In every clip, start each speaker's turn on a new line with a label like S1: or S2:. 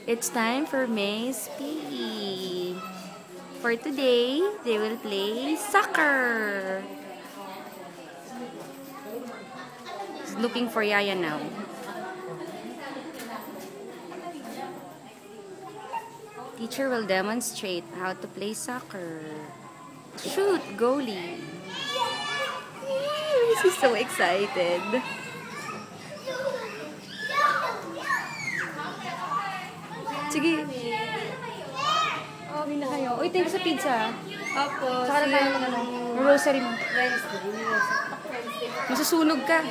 S1: It's time for May's PE. For today, they will play soccer. He's looking for Yaya now. Teacher will demonstrate how to play soccer. Shoot, goalie. He's so excited. Sige. Uwi na kayo. Uy, thank you sa pizza.
S2: Opo.
S1: Saka na tayo ng rosary mo.
S2: Wednesday.
S1: Masusunog ka.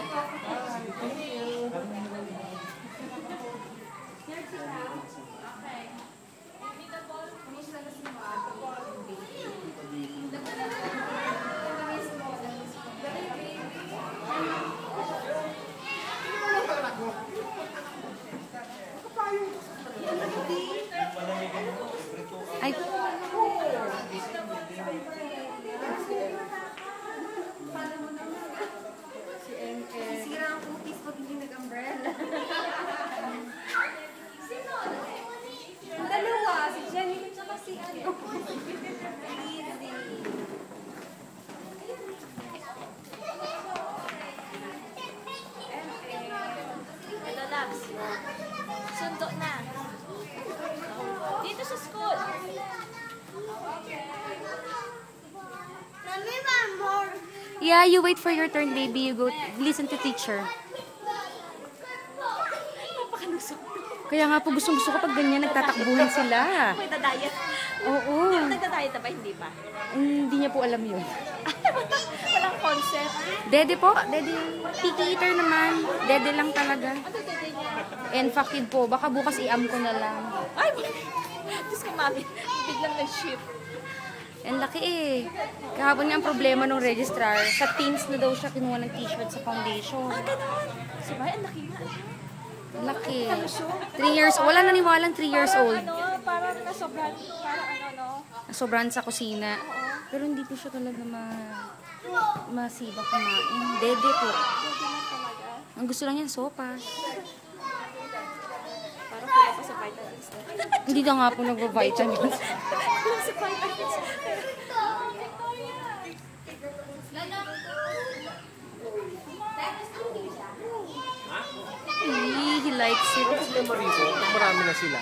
S1: Ay.
S2: Sira ang cookies pag hindi nag-umbrella. Sino? Ang dalawa, si Jenny at si ano. Easy.
S3: Ito, Labs. Sundo na. Dito sa school.
S1: Yeah, you wait for your turn, baby. You go listen to teacher.
S3: Papakanusok.
S1: Kaya nga po gustong-gusto ko pag ganyan nagtatakbuhan sila.
S3: May diet.
S1: Oo.
S3: Nagda-diet na ba? Hindi pa.
S1: Hindi niya po alam yun.
S3: Walang concept.
S1: Dede po. Dede. Picky eater naman. Dede lang talaga.
S3: Ano dede niya?
S1: And fakid po. Baka bukas i-am ko na lang.
S3: Ay! Diyos ko, mami. Biglang nag-shift.
S1: Ang laki eh. Kahapon nga ang problema ng registrar. Sa teens na daw siya kinuha ng t-shirt sa foundation.
S3: Ganon. Si Bay, ang laki nga.
S1: Laki. 3 years old. Wala naniwalang 3 years old.
S3: Parang nasobrahan. Parang ano.
S1: Sobrang sa kusina. Pero hindi po siya talaga masiba kumain. Dede po.
S3: Hindi lang talaga.
S1: Ang gusto lang yan, sopas.
S3: Parang kulang pa sa vitamins na.
S1: Hindi na nga po nagpa-vitamins.
S3: Kulang sa vitamins.
S1: He likes it.
S4: Sila Marito, pag marami na sila,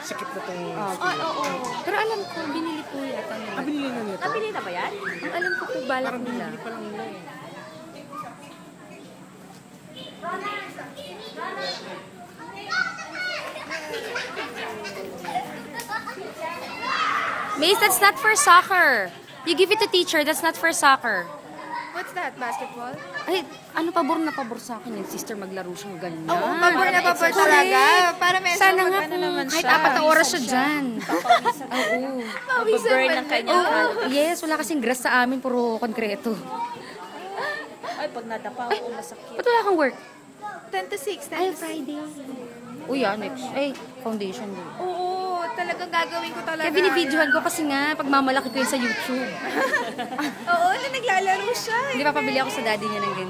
S4: sikip na itong
S3: Oo.
S1: Pero alam ko, binili po yata nila.
S4: binili na nito.
S3: Nabili na ba yan?
S1: Ang alam ko po balak nila.
S4: Hindi pa lang nila eh.
S1: Mace, that's not for soccer. You give it to teacher, that's not for soccer.
S2: What's that? Basketball?
S1: Ay, ano pabor na pabor sa akin yung sister maglaro siyang ganyan.
S2: Oo, pabor na pabor talaga. Para medyo
S1: Sana nga
S2: mag-ano naman
S1: kahit
S2: siya.
S1: 4 na oras siya dyan. Oo.
S3: Mag-burn ng kanyang
S1: Yes, wala kasing grass sa amin, puro konkreto.
S3: Ay, pag nadapa ako, masakit.
S1: Ba't wala kang work?
S2: 10 to 6.
S1: Ay, Friday. Uy, next. Ay, foundation din.
S2: Oo, talagang gagawin ko talaga.
S1: Kaya binibidyohan ko kasi nga, pagmamalaki ko yun sa YouTube.
S2: Oo, na naglalaro siya.
S1: Hindi pa pabili ako sa daddy niya ng ganyan.